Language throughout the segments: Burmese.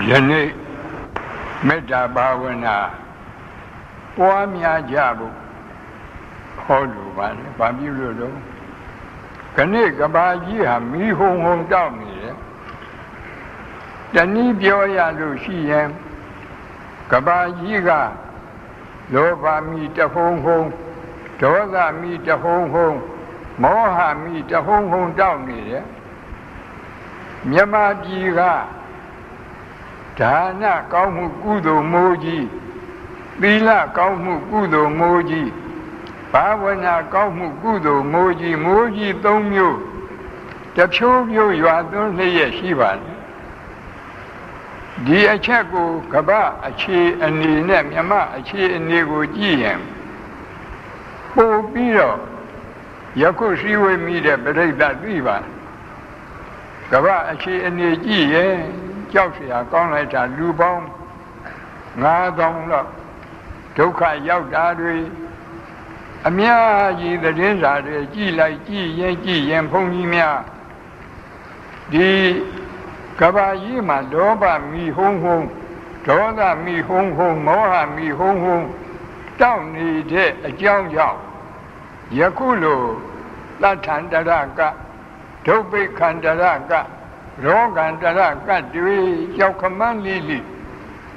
ယနေ့မေတ္တာဘာဝနာပွားများကြဖို့ဟောလိုပါတယ်။ဘာပြုလို့တော့ခဏကဘာကြီးဟာမီးဟုံဟုံတောက်နေတယ်။တနည်းပြောရလို့ရှိရင်ကဘာကြီးကလောဘမီးတဟုံဟုံဒေါသမီးတဟုံဟုံမောဟမီးတဟုံဟုံတောက်နေတယ်။မြမပြည်ကဒါနကောင်းမှုကုသိုလ်မိုးကြီးသီလကောင်းမှုကုသိုလ်မိုးကြီးဘာဝနာကောင်းမှုကုသိုလ်မိုးကြီး၃မျိုးတစ်ဖြိုးဖြိုးရွာသွန်းလျက်ရှိပါတယ်ဒီအချက်ကိုကပ္ပအခြေအနေနဲ့မြမအခြေအနေကိုကြည့်ရင်ပို့ပြီးတော့ယခုရှိဝေမိတဲ့ပြိဋ္ဌာသိပါကပ္ပအခြေအနေကြည့်ရင်ကြောက်เสียကောင်းလိုက်တာလူပေါင်း9000လောက်ဒုက္ခရောက်တာတွေအများကြီးသတင်းစာတွေကြည့်ရင်ဘုန်းကြီးများဒီကဘာကြီးမှာလောဘမီဟုံဟုံဒေါသမီဟုံဟုံမောဟမီဟုံဟုံတောက်နေတဲ့အကြောင်းကြောင့်ယခုလိုသတ္ထန္တရကဒုဗ္ဗေခန္တရကရောဂန္တရကတွေရောက်ခမန်းလေး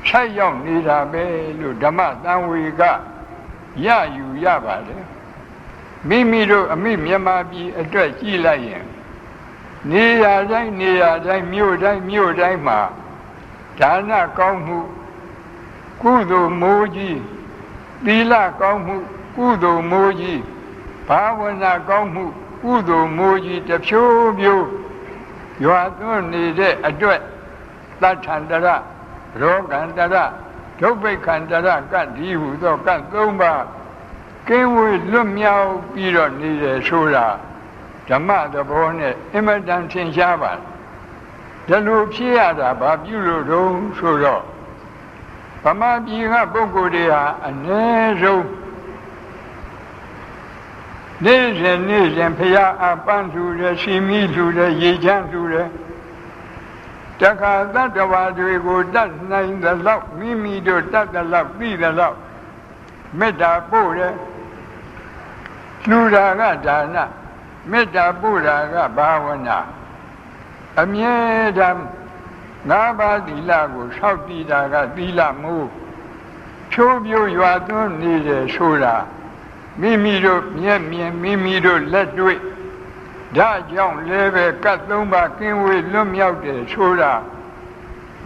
ဆက်ရောက်နေတာပဲလို့ဓမ္မသံဝေကရယူရပါတယ်မိမိတို့အမိမြန်မာပြည်အတွက်ကြည့်လိုက်ရင်နေရာတိုင်းမြို့တိုင်းမှာဒါနကောင်းမှုကုသိုလ်မိုးကြီးသီလကောင်းမှုကုသိုလ်မိုးကြီးဘာဝနာကောင်းမှုကုသိုလ်မိုးကြီးတစ်ဖြိုးဖြိုးရွာသွန်းနေတဲ့အတွက်သတ္ထန္တရရောဂန္တရဒုဗ္ဗေခန္တရကဒီဟုသောက၃ပါးကင်းဝေးလွတ်မြောက်ပြီးတော့နေတယ်ဆိုတာဓမ္မသဘောနဲ့အင်မတန်ထင်ရှားပါတယ်ဒါလိုဖြစ်ရတာဘာပြုလို့တုံးဆိုတော့ဗမာပြည်ကပုဂ္ဂိုလ်တွေဟာအနည်းဆုံးနေ့စဉ်ဖရာအပန်းထူတယ်ရှိမိထူတယ်ရေချမ်းထူတယ်တခါတတ္တဝါတွေကိုတတ်နိုင်သလောက်မိမိတို့တတ်သလောက်သိသလောက်မေတ္တာပို့တယ်လှူတာကဒါနမေတ္တာပို့တာကဘာဝနာအမြဲတမ်း၅ပါးသီလကိုဆောက်တည်တာကသီလမိုးဖြိုးဖြိုးရွာသွန်းနေတယ်ဆိုတာမိမိတို့မျက်မြင်မိမိတို့လက်တွေ့ဒါကြောင့်လည်းပဲကတ်၃ပါးကင်းဝေးလွတ်မြောက်တယ်ဆိုတာ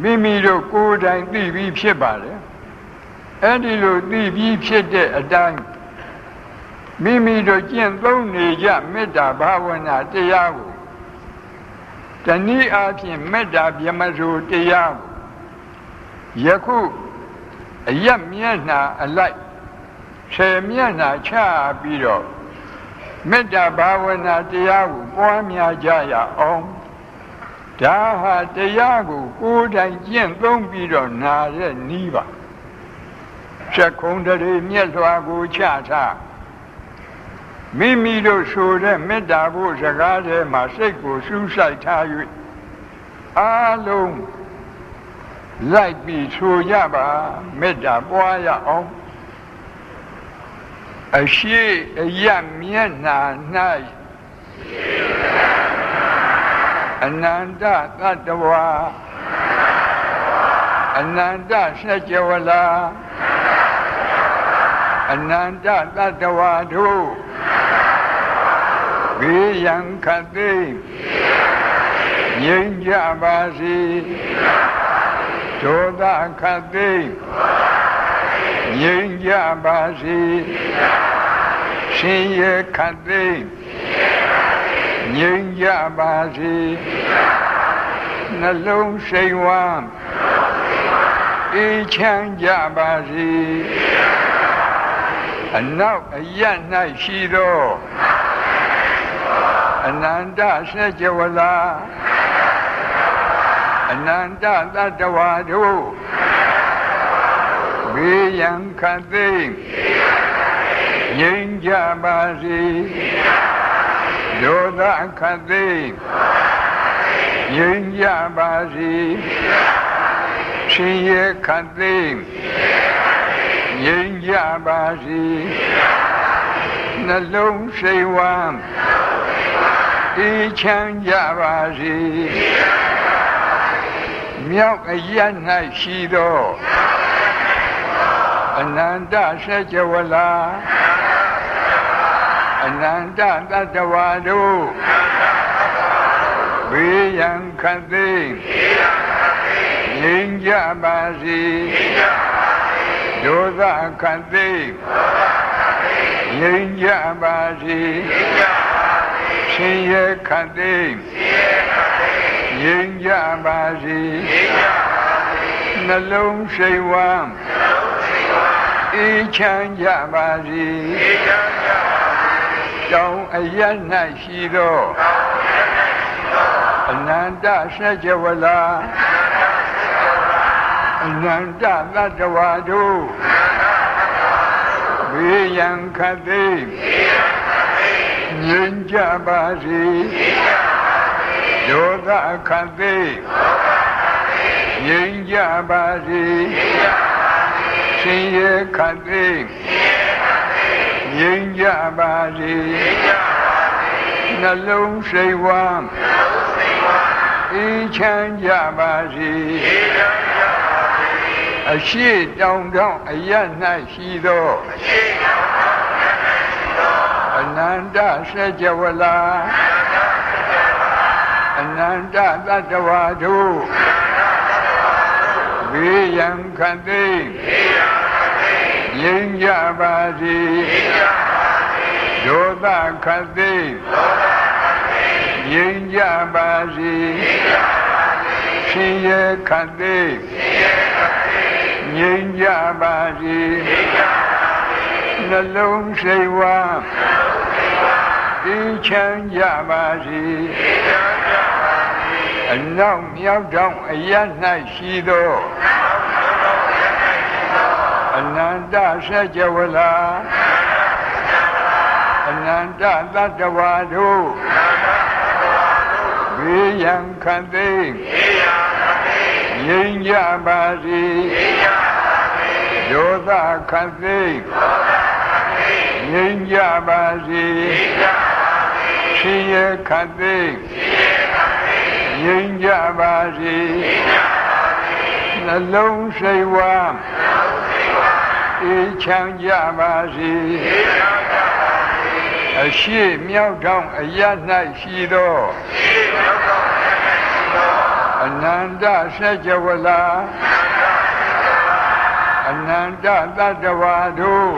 မိမိတို့ကိုယ်တိုင်သိပြီးဖြစ်ပါတယ်အဲ့ဒီလိုသိပြီးဖြစ်တဲ့အတိုင်းမိမိတို့ကျင့်သုံးနေကြမေတ္တာဘာဝနာတရားကိုတနည်းအားဖြင့်မေတ္တာဗြဟ္မစိုးတရားကိုယခုအယက်မျက်နှာအလိုက်10မျက်နှာချပြီးတော့မေတ္တာဘာဝနာတရားကိုပွားများကြရအောင်ဒါဟာတရားကိုကိုယ်တိုင်ကျင့်သုံးပြီးတော့နာတဲ့နည်းပါချက်ခုံတရေမြက်လွှာကိုချထားမိမိတို့ဆိုတဲ့မေတ္တာဖို့စကားထဲမှာစိတ်ကိုစူးစိုက်ထား၍အားလုံးလိုက်ပြီးဆိုကြပါမေတ္တာပွားရအောင်အရှိအယမျက်နှာ၌အနန္တသတ္တဝါအနန္တစัจ java လာအနန္တသတ္တဝါတို့ဘေးရန်ခတ်သိငြိမ်းကြပါစေဒေါသခတ်သိငြိမ်းကြပါစေရှင်ရဲ့ခတ်သိငြိမ်းကြပါစေနှလုံးစိမ်ဝမ်းအေးချမ်းကြပါစေအနောက်အယက်၌ရှိသောအနန္တစัจ java လာအနန္တသတ္တဝါတို့ဘေးရန်ခတ်သိငြိမ်းကြပါစေဒေါသခတ်သိငြိမ်းကြပါစေ ရှင်ရဲ့ခတ်သိမ်းငြိမ်းကြပါစေနှလုံးစိတ်ဝမ်းအေးချမ်းကြပါစေမြောက်အရ၌ရှိသောအနန္တစัจ java လာအနန္တတတ္တဝါတို့ဘေးရန်ခတ်သိမ်းငြိမ်းကြပါစေဒုသခတ်သိမ်းငြိမ်းကြပါစေရှင်ရဲ့ခတ်သိမ်းငြိမ်းကြပါစေနှလုံးစိတ်ဝမ်းအေးချမ်းကြပါစေတောင်းအရ၌ရှိသောအနန္တစัจ java လာအနန္တတတ္တဝါတို့ဘေးရန်ခတ်သိမ်းငြိမ်းကြပါစေဒေါသခတ်သိမ်းငြိမ်းကြပါစေရှင်ရဲ့ခတ်သိမ်းငြိမ်းကြပါစေနှလုံးစိတ်ဝမ်းအေးချမ်းကြပါစေအရှိတောင်တောင်အရ၌ရှိသောအနန္တစัจ java လာအနန္တတတ္တဝါတို့ဘေးရန်ခတ်သိမ်းငြိမ်းကြပါစေဒေါသခတ်သိမ်းငြိမ်းကြပါစေရှင်ရဲ့ခတ်သိမ်းငြိမ်းကြပါစေနှလုံးစိတ်ဝမ်းအေးချမ်းကြပါစေအနောက်မြောက်တောင်အရ၌ရှိသောအနန္တစัจ java လာအနန္တတတ္တဝါတို့ဘေးရန်ခတ်သိမ်းငြိမ်းကြပါစေဒေါသခတ်သိမ်းငြိမ်းကြပါစေရှင်ရဲ့ခတ်သိမ်းငြိမ်းကြပါစေနှလုံးစိတ်ဝမ်းအေးချမ်းကြပါစေအရှိမြောက်တောင်အရ၌ရှိသောအနန္တစัจ java လာအနန္တတတ္တဝါတို့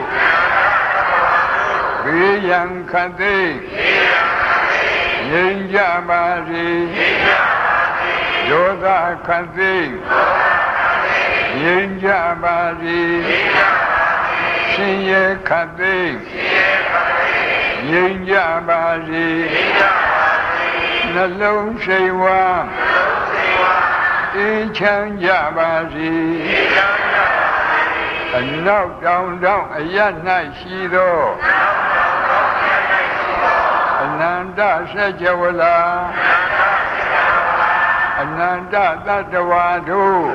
ဘေးရန်ခတ်သိမ်းငြိမ်းကြပါစေဒေါသခတ်သိမ်းငြိမ်းကြပါစေရှင်ရဲ့ခတ်သိမ်းငြိမ်းကြပါစေနှလုံးစိတ်ဝမ်းအေးချမ်းကြပါစေအနောက်တောင်တောင်အရ၌ရှိသောအနန္တစัจ java လာအနန္တတတ္တဝါတို့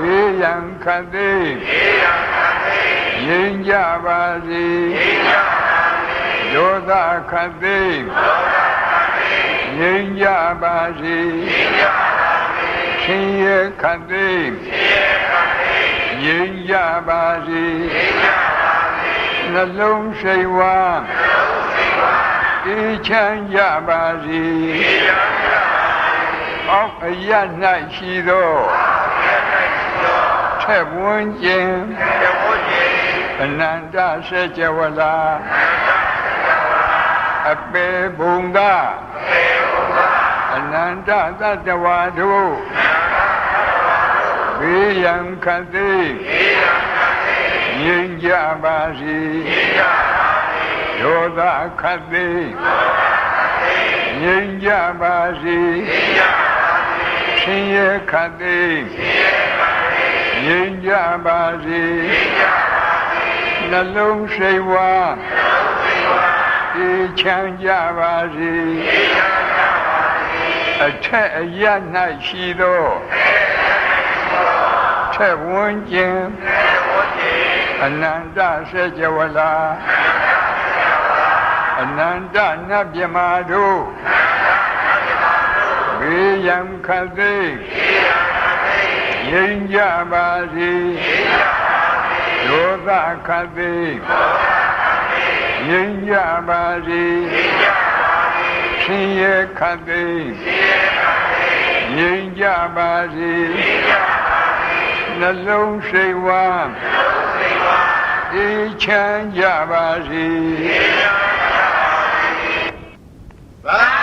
ဘေးရန်ခတ်သိမ်းငြိမ်းကြပါစေဒေါသခတ်သိမ်းငြိမ်းကြပါစေရှင်ရဲ့ခတ်သိမ်းငြိမ်းကြပါစေနှလုံးစိတ်ဝမ်းအေးချမ်းကြပါစေအောက်အရ၌ရှိသောထက်ဝန်းကျင်အနန္တစัจ java လာအပေဘုံသာအနန္တတတ္တဝါတို့ဘေးရန်ခတ်သိမ်းငြိမ်းကြပါစေဒေါသခတ်သိမ်းငြိမ်းကြပါစေရှင်ရဲ့ခတ်သိမ်းငြိမ်းကြပါစေနှလုံးစိတ်ဝမ်းအေးချမ်းကြပါစေအထက်အရ၌ရှိသော ဆက်ဝန်းကျင်အနန္တစေကြဝဠာအနန္တနတ်မြမာတို့ဘေးရန်ခတ်သိငြိမ်းကြပါစေဒေါသခတ်သိငြိမ်းကြပါစေဆင်းရဲခတ်သိငြိမ်းကြပါစေနှလုံးစိတ်ဝမ်းအေးချမ်းကြပါစေသာ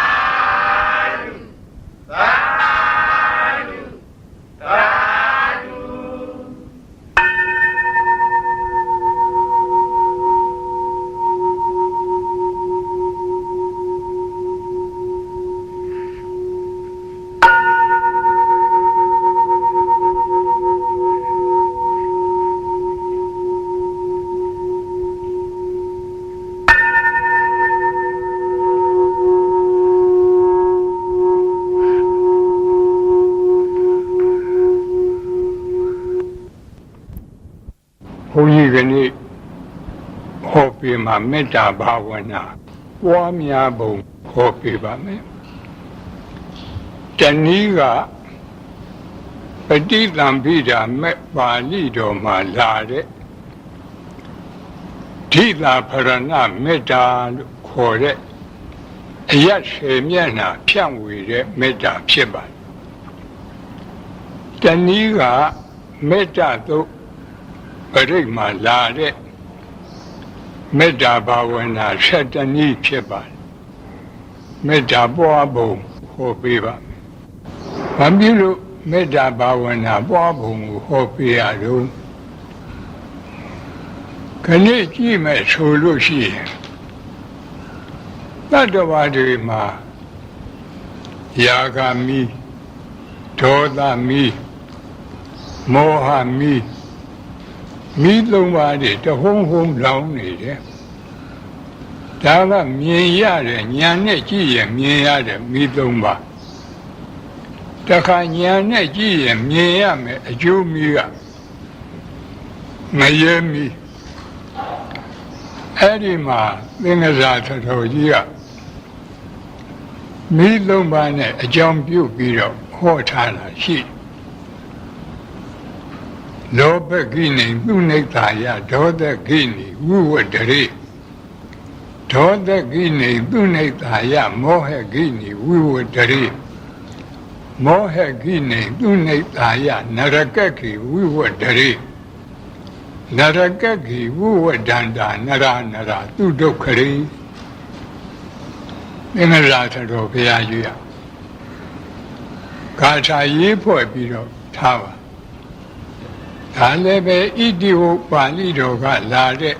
ဘုန်းကြီးကနေ့ဟောပြမှာမေတ္တာဘာဝနာပွားများပုံဟောပြပါမယ်။တနည်းကပဋိသင်္ပိဓာမေပါဠိတော်မှာလာတဲ့ဓိတာဖရဏမေတ္တာလို့ခေါ်တဲ့အယတ်ဆေမျက်နှာဖြန့်ဝေတဲ့မေတ္တာဖြစ်ပါတယ်။တနည်းကမေတ္တာသို့ပရိတ်မှာလာတဲ့မေတ္တာဘာဝနာ7 နည်းဖြစ်ပါတယ်မေတ္တာပွားပုံဟောပေးပါမယ်။ဘာဖြစ်လို့မေတ္တာဘာဝနာပွားပုံကိုဟောပေးရတော့ခဏကြည့်မယ်ဆိုလို့ရှိရင်တတ္တဝါတွေမှာယာဂမီဒေါသမီမောဟမီမိသုံးပါးတွေတဟုံးဟုံးလောင်းနေတယ်ဒါကမြင်ရတယ်ဉာဏ်နဲ့ကြည့်ရင်မြင်ရတယ်မိသုံးပါးတခါဉာဏ်နဲ့ကြည့်ရင်မြင်ရမယ်အကျိုးမိကမရဲမိအဲ့ဒီမှာသင်္ကစားတော်ကြီးကမိသုံးပါးနဲ့အကြောင်းပြုပြီးတော့ဟောထားတာရှိလောဘကိနေသူနိဿာယဒေါသကိနေဝိဝတ္တရေဒေါသကိနေသူနိဿာယမောဟကိနေဝိဝတ္တရေမောဟကိနေသူနိဿာယနရကကိဝိဝတ္တရေနရကကိဝိဝတ္တန္တာနရသူဒုက္ခရေသင်္ဃရာထတော်ဘုရားကြီးဂါထာရေးဖွဲ့ပြီးတော့ထားပါဒါလည်းပဲဣတိဝပါဠိတော်ကလာတဲ့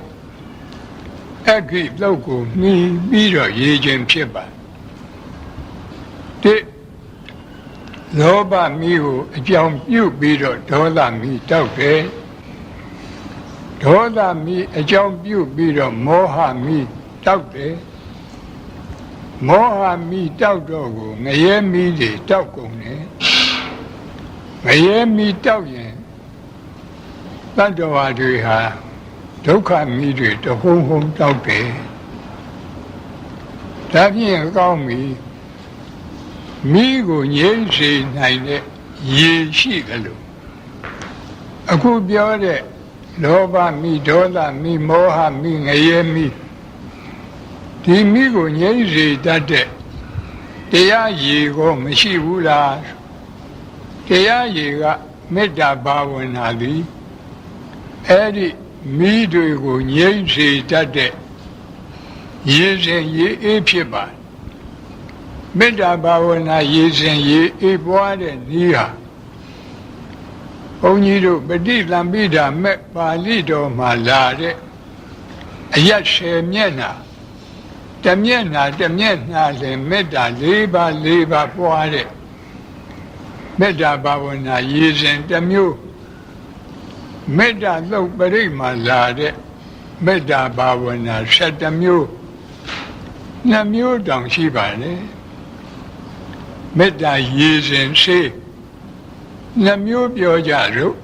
အခိသုတ်ကိုမှီပြီးတော့ရေးခြင်းဖြစ်ပါတစ်လောဘမီးကိုအကြောင်းပြုပြီးတော့ဒေါသမီးတောက်တယ်ဒေါသမီးအကြောင်းပြုပြီးတော့မောဟမီးတောက်တယ်မောဟမီးတောက်တော့ကိုငရဲမီးတွေတောက်ကုန်တယ်ငရဲမီးတောက်ရင်တတ္တဝါတွေဟာဒုက္ခမီးတွေတဟုံးဟုံးတောက်တယ်ဒါဖြင့်ကောင်းပြီမိကိုငြိမ့်စေနိုင်တဲ့ရေရှိတယ်လို့အခုပြောတဲ့လောဘမိဒေါသမိမောဟမိငရဲမိဒီမိကိုငြိမ့်စေတတ်တဲ့တရားရေကိုမရှိဘူးလားတရားရေကမေတ္တာဘာဝနာသည်အဲ့ဒီမိတွေကိုငြိမ့်စေတတ်တဲ့ရေစဉ်ရေအေးဖြစ်ပါမေတ္တာဘာဝနာရေစဉ်ရေအေးပွားတဲ့နည်းဟာဘုန်းကြီးတို့ပဋိသင်္ပိဓာမေပါဠိတော်မှာလာတဲ့အယတ်10 မျက်နှာတစ်မျက်နှာလည်းမေတ္တာ4 ပါးပွားတဲ့မေတ္တာဘာဝနာရေစဉ်တစ်မျိုးမေတ္တာသုတ်ပရိတ်မှာလာတဲ့မေတ္တာဘာဝနာ7 မျိုး2 မျိုးတောင်ရှိပါလေမေတ္တာရေစဉ်ရှိ2 မျိုးပြောကြလို့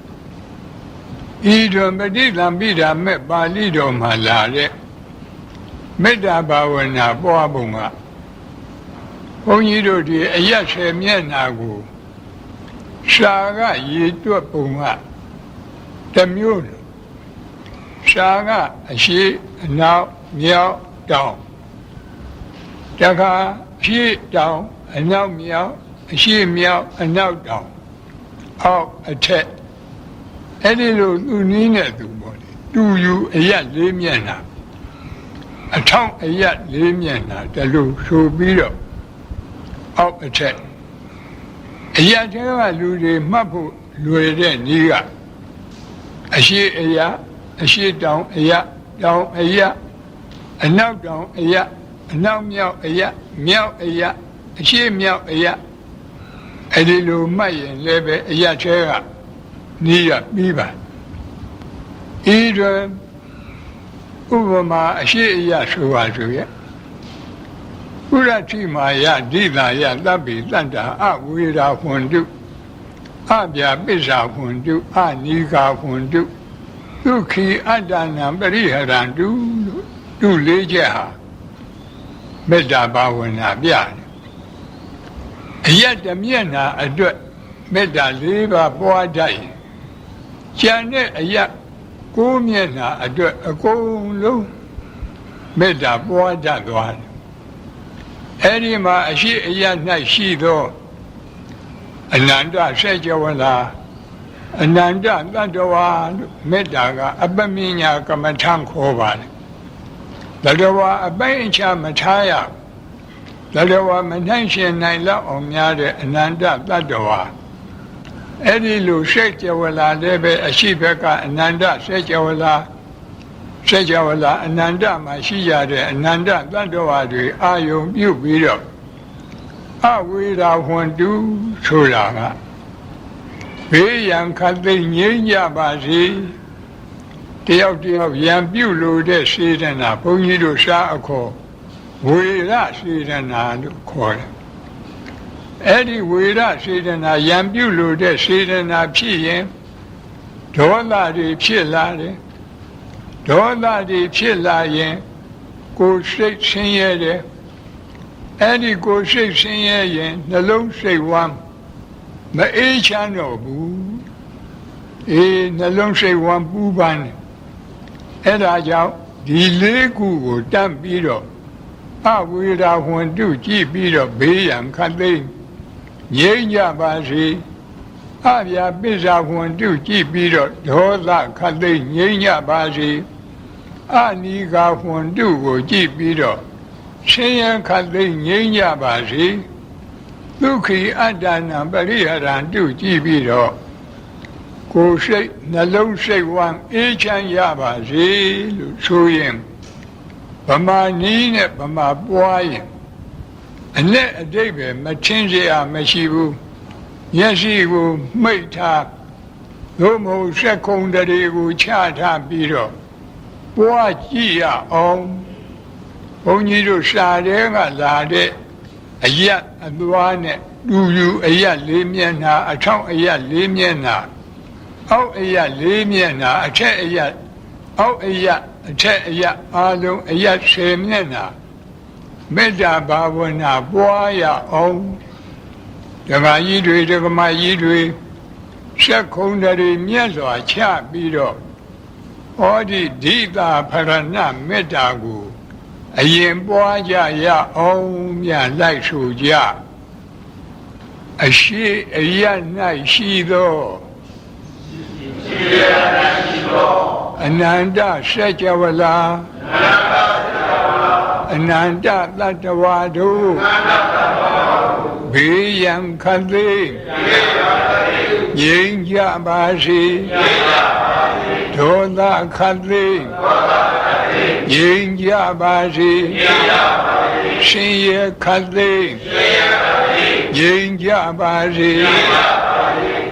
ဤတွင်ပဋိသင်္ပိဓာမဲ့ပါဠိတော်မှာလာတဲ့မေတ္တာဘာဝနာပွားပုံကဘုန်းကြီးတို့ဒီအရက်ဆယ်မျက်နှာကိုရှာကရေတွက်ပုံကတစ်မျိုးရှာကအရှိအနောက်မြောက်တောင်တခါအရှိတောင်အနောက်မြောက်အရှိမြောက်အနောက်တောင်အောက်အထက်အဲ့ဒီလိုသူနည်းနဲ့သူပေါ့လေတူယူအရက်လေးမျက်နှာအထောက်အရက်လေးမျက်နှာတလူဆိုပြီးတော့အောက်အထက်အရက်တဲကလူတွေမှတ်ဖို့လွယ်တဲ့နည်းကအရှိအရက်အရှိတောင်အရက်တောင်အရက်အနောက်တောင်အရက်အနောက်မြောက်အရက်မြောက်အရက်အရှိမြောက်အရက်အဲ့ဒီလိုမှတ်ရင်လည်းပဲအရက်တဲကနီးရပြီးပါဤတွင်ဥပမာအရှိအရက်ဆိုပါဆိုရဲ့ဥရတိမာယဒိသာယသဗ္ဗိတတ္တာအဝေရာဟွန်တုအပြာပစ္စာဟွန်တုအနိကာဟွန်တုဒုက္ခိအတ္တနံပရိဟရန္တုတုလေးချက်ဟာမေတ္တာဘာဝနာပြတယ်အယတ္တမျက်နာအတွက်မေတ္တာ၄ပါးပွားတတ်ရင်ကျန်တဲ့အယကိုးမျက်နာအတွက်အကုန်လုံးမေတ္တာပွားတတ်သွားတယ်အဲ့ဒီမှာအရှိအယ၌ရှိသောအနန္တစေကြဝဠာအနန္တတတ္တဝါမေတ္တာကအပမညာကမ္မထံခေါ်ပါတယ်တတ္တဝါအပိုင်အခြားမထားရတတ္တဝါမနိုင်ရှင်နိုင်လောက်အောင်များတဲ့အနန္တတတ္တဝါအဲ့ဒီလိုစေကြဝဠာလည်းပဲအရှိဘက်ကအနန္တစေကြဝဠာစေကြဝဠာအနန္တမှာရှိရတဲ့အနန္တတတ္တဝါတွေအာယုံပြုပြီးတော့အဝေရာဟွန်တုဆိုတာကဘေးရန်ခတ်သိငြိမ်းကြပါစေတယောက်တယောက်ရန်ပြုလို့တဲ့စေတနာဘုန်းကြီးတို့ရှားအခေါ်ဝေရစေတနာလို့ခေါ်တယ်အဲ့ဒီဝေရစေတနာရန်ပြုလို့တဲ့စေတနာဖြစ်ရင်ဒေါသတွေဖြစ်လာတယ်ဒေါသတွေဖြစ်လာရင်ကိုယ်စိတ်ဆင်းရဲတယ်အဲ့ဒီကိုယ်စိတ်ဆင်းရဲရင်နှလုံးစိတ်ဝမ်းမအေးချမ်းတော့ဘူးနှလုံးစိတ်ဝမ်းပူပန်တယ်အဲ့ဒါကြောင့်ဒီလေးခုကိုတတ်ပြီးတော့အဝေရာဟွန်တုကြည့်ပြီးတော့ဘေးရန်ခတ်သိမ်းငြိမ်းကြပါစေအပြာပစ္စာဟွန်တုကြည့်ပြီးတော့ဒေါသခတ်သိမ်းငြိမ်းကြပါစေအနိကာဟွန်တုကိုကြည့်ပြီးတော့ဆင်းရဲခတ်သိမ်းငြိမ်းကြပါစေဒုက္ခိအတ္တနာပရိဟရန္တုကြည့်ပြီးတော့ကိုယ်စိတ်နှလုံးစိတ်ဝမ်းအေးချမ်းရပါစေလို့ဆိုရင်ဗမာနီးနဲ့ဗမာပွားရင်အနဲ့အတိတ်ပဲမချင်းစရာမရှိဘူးမျက်စိကိုမှိတ်ထားသို့မဟုတ်စက်ခုံတွေကိုချထားပြီးတော့ပွားကြည့်ရအောင်ဘုန်းကြီးတို့ရှားတဲ့ကလာတဲ့အယက်အသွားနဲ့တူယူအယက်လေးမျက်နှာအထောက်အယက်လေးမျက်နှာအောက်အယက်လေးမျက်နှာအထက်အယက်အောက်အယက်အထက်အယက်အားလုံးအယက်10မျက်နှာမေတ္တာဘာဝနာပွားရအောင်ဒကာကြီးတွေဒကမကြီးတွေဆက်ခုံတွေမြတ်စွာချပြီးတော့ဟောဒီဒိတာဖရဏမေတ္တာကိုအရင်ပွားကြရအောင်မြတ်လိုက်ဆိုကြအရှိအယက်၌ရှိသောအနန္တစေကြဝဠာအနန္တတတ္တဝါတို့ဘေးရန်ခတ်သိငြိမ်းကြပါစေဒေါသခတ်သိငြိမ်းကြပါစေရှင်ရခတ်သိငြိမ်းကြပါစေ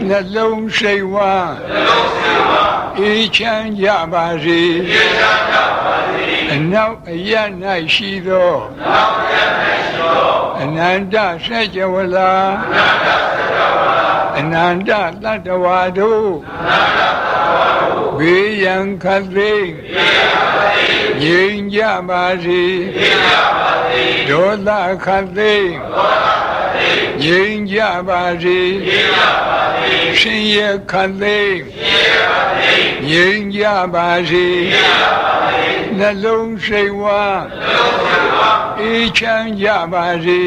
နှလုံးစိတ်ဝမ်းအေးချမ်းကြပါစေအနောက်အယက်၌ရှိသောအနန္တစေကြဝဠာအနန္တတတ္တဝါတို့ ဘေးရန်ခတ်သိမ်းငြိမ်းကြပါစေဒေါသခတ်သိမ်းငြိမ်းကြပါစေရှင်ရခတ်သိမ်းငြိမ်းကြပါစေနှလုံးစိတ်ဝမ်းအေးချမ်းကြပါစေ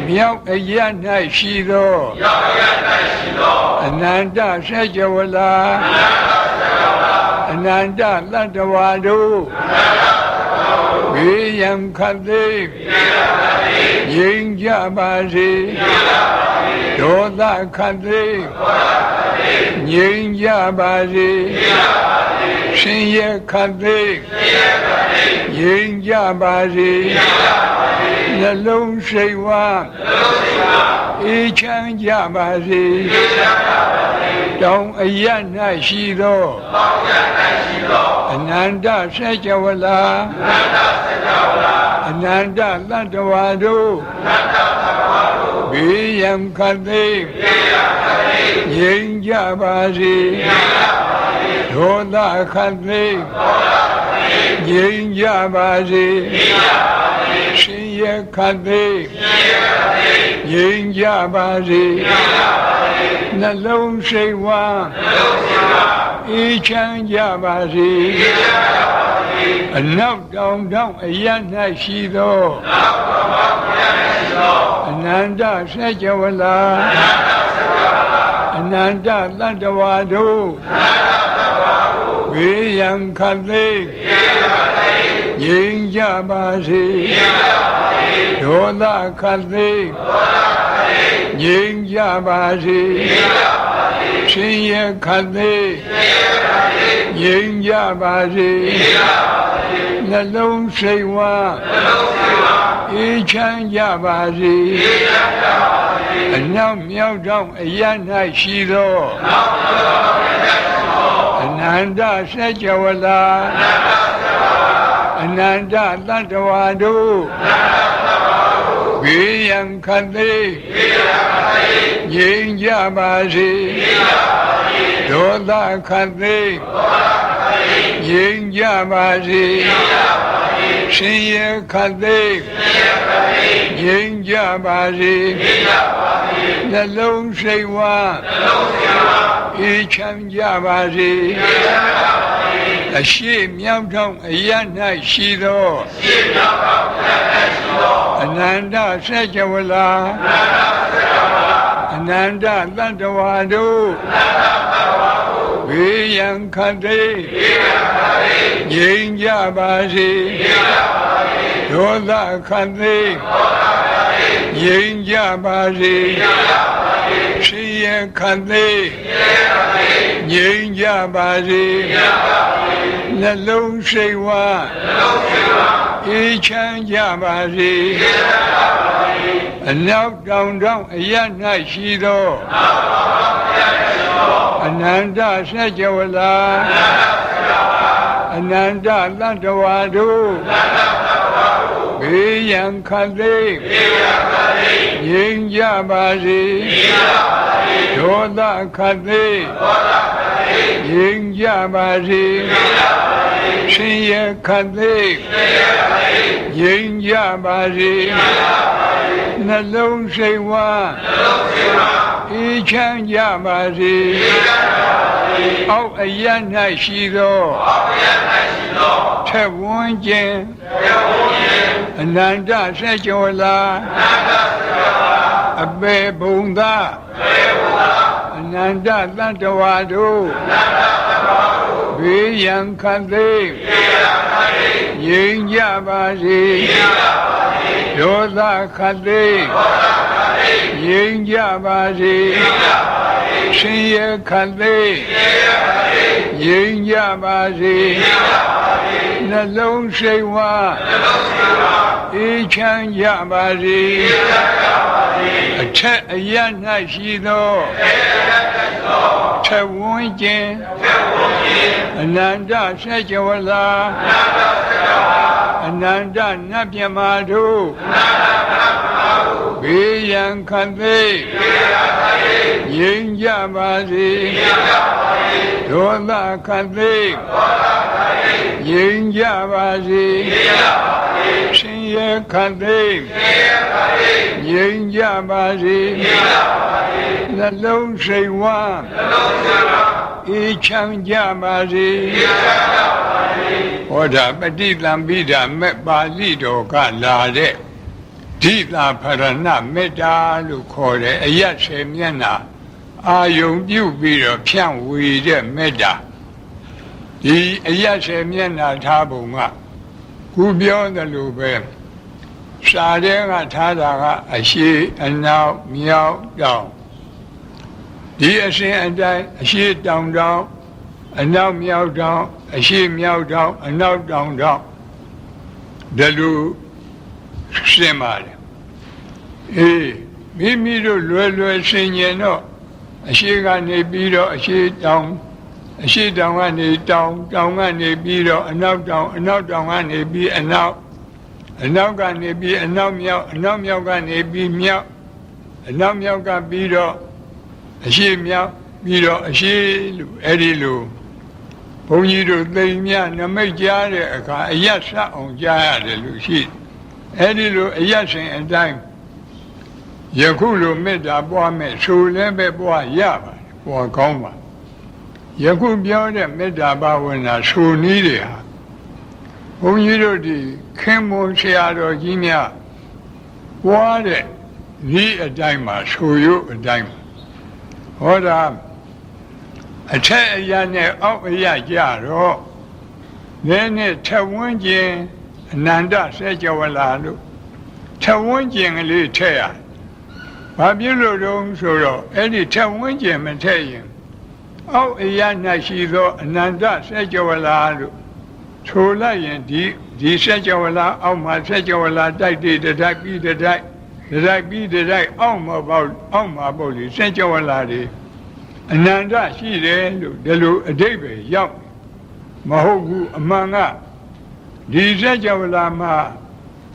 မြောက်အရ၌ရှိသောအနန္တစัจ java လာအနန္တသတ္တဝါတို့ဘေးရန်ခတ်သိမ်းငြိမ်းကြပါစေဒေါသခတ်သိမ်းငြိမ်းကြပါစေရှင်ရခတ်သိမ်းငြိမ်းကြပါစေနှလုံးစိတ်ဝမ်းအေးချမ်းကြပါစေတောင်အရ၌ရှိသောအနန္တစัจ java လာအနန္တသတ္တဝါတို့ဘေးရန်ခတ်သိမ်းငြိမ်းကြပါစေဒေါသခတ်သိမ်းငြိမ်းကြပါစေရှင်ရခတ်သိမ်းငြိမ်းကြပါစေနှလုံးစိတ်ဝမ်းအေးချမ်းကြပါစေအနောက်တောင်တောင်အရ၌ရှိသောအနန္တစัจ java လာအနန္တသတ္တဝါတို့ဘေးရန်ခတ်သိမ်းငြိမ်းကြပါစေဒေါသခတ်သိမ်းငြိမ်းကြပါစေရှင်ရခတ်သိမ်းငြိမ်းကြပါစေနှလုံးစိတ်ဝမ်းအေးချမ်းကြပါစေအနောက်မြောက်တောင်အရ၌ရှိသောအနန္တစัจ java လာအနန္တသတ္တဝါတို့ဘေးရန်ခတ်သိမ်းငြိမ်းကြပါစေဒေါသခတ်သိမ်းငြိမ်းကြပါစေရှင်ရခတ်သိမ်းငြိမ်းကြပါစေနှလုံးစိတ်ဝမ်းအေးချမ်းကြပါစေအရှိမြောက်ထောင်အရ၌ရှိသောအနန္တစัจ java လာအနန္တသတ္တဝါတို့ဘေးရန်ခတ်သိမ်းငြိမ်းကြပါစေဒေါသခတ်သိမ်းငြိမ်းကြပါစေရှင်ရခတ်သိမ်းငြိမ်းကြပါစေနှလုံးစိတ်ဝမ်းအေးချမ်းကြပါစေအနောက်တောင်တောင်အရ၌ရှိသောအနန္တစัจ java လာအနန္တသတ္တဝါတို့ဘေးရန်ခတ်သိမ်းငြိမ်းကြပါစေဒေါသခတ်သိမ်းငြိမ်းကြပါစေရှင်ရခတ်သိမ်းငြိမ်းကြပါစေနှလုံးစိတ်ဝမ်းအေးချမ်းကြပါစေအောက်အရ၌ရှိသောထက်ဝန်းကျင်အနန္တစัจ java လာအပေဘုံသာအနန္တသတ္တဝါတို့ဘေးရန်ခတ်သိမ်းငြိမ်းကြပါစေဒေါသခတ်သိမ်းငြိမ်းကြပါစေရှင်ရခတ်သိမ်းငြိမ်းကြပါစေနှလုံးစိတ်ဝမ်းအေးချမ်းကြပါစေအထ ထက်အရ၌ရှိသောထဝန်းကျင်အနန္တဆက်ကြဝဠာအနန္တနတ်မြမာတို့ဘေးရန်ခတ်သိငြိမ်းကြပါစေဒေါသခတ်သိငြိမ်းကြပါစေရှင်ရဲခတ်သိငြိမ်းကြပါစေနှလုံးစိတ်ဝမ်းအေးချမ်းကြပါစေဟောတာပဋိသင်္ပိဒမဲ့ပါဠိတော်ကလာတဲ့ဓိတာဖရဏမေတ္တာလို့ခေါ်တယ်အယတ်10မျက်နှာအာယုံပြုပြီးတော့ဖြန့်ဝေတဲ့မေတ္တာဒီအယတ်10မျက်နှာထားပုံကခုပြောတယ်လို့ပဲစာထဲကထားတာကအရှိအနောက်မြောက်တောင်ဒီအစဉ်အတိုင်းအရှိတောင်တောင်အနောက်မြောက်တောင်အရှိမြောက်တောင်အနောက်တောင်တောင်ဒါလိုရှင်းပါတယ်အေးမိမိတို့လွယ်လွယ်ရှင်းရင်တော့အရှိကနေပြီးတော့အရှိတောင်ကနေတောင်ကနေပြီးတော့အနောက်တောင်ကနေပြီးအနောက်ကနေပြီးအနောက်မြောက်ကနေပြီးမြောက်အနောက်မြောက်ကပြီးတော့အရှိမြောက်ပြီးတော့အရှိလို့အဲ့ဒီလိုဘုန်းကြီးတို့သိမ်မြနမိတ်ကြားတဲ့အခါအယတ်ဆက်အောင်ကြားရတယ်လို့ရှိအဲ့ဒီလိုအယတ်စဉ်အတိုင်းယခုလိုမေတ္တာပွားမဲ့ဆိုလည်းပဲပွားရပါတယ်ပွားကောင်းပါယခုပြောတဲ့မေတ္တာဘာဝနာဆိုနည်းတွေဟာဘုန်းကြီးတို့ဒီခင်မွန်ဆရာတော်ကြီးများပွားတဲ့ဤအတိုင်းမှာဆိုရုပ်အတိုင်းမှာဟောတာအထက်အရာနဲ့အောက်အရာကြတော့လည်းနဲ့ထဝန်းကျင်အနန္တစေကြဝဠာလို့ထဝန်းကျင်ကလေးထည့်ရဘာဖြစ်လို့တုံးဆိုတော့အဲ့ဒီထဝန်းကျင်မထည့်ရင်အောက်အရာ၌ရှိသောအနန္တစေကြဝဠာလို့ဆိုလိုက်ရင်ဒီစေကြဝဠာအောက်မှာစေကြဝဠာတိုက်တတိုက်ပြီးတိုက်အောက်မှာပေါ့လေစေကြဝဠာတွေအနန္တရှိတယ်လို့ဒီလိုအဓိပ္ပာယ်ရောက်မဟုတ်ဘူးအမှန်ကဒီစေကြဝဠာမှာ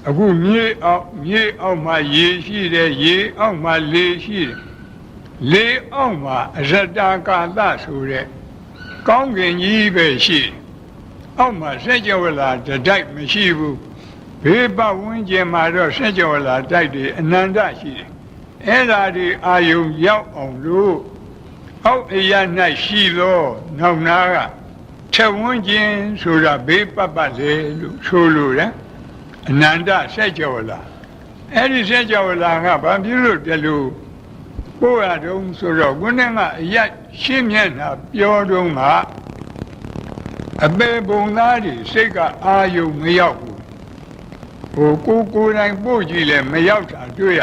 အခုမြေအောက်မှာရေရှိတယ်ရေအောက်မှာလေရှိတယ်လေအောက်မှာအရတကာသဆိုတဲ့ကောင်းကင်ကြီးပဲရှိတယ်အောက်မှာစေကြဝဠာတိုက်မရှိဘူးဘေးပတ်ဝန်းကျင်မှာတော့စေကြဝဠာတိုက်တွေအနန္တရှိတယ်အဲ့ဒါတွေအာယုံရောက်အောင်လို့အောက်အရာ၌ရှိသောနောက်နာကထဝန်းကျင်ဆိုတာဘေးပတ်လေလို့ဆိုလိုတယ်အနန္တစေကြဝဠာအဲ့ဒီစေကြဝဠာကဘာဖြစ်လို့တလူကိုယ်ရတုံးဆိုတော့ခုနကအရာရှင်းမျက်နှာပြောတုံးကအပေပုံသားတွေစိတ်ကအာယုံမရောက်ဘူးကိုယ်တိုင်ပို့ကြည့်လဲမရောက်တာတွေ့ရ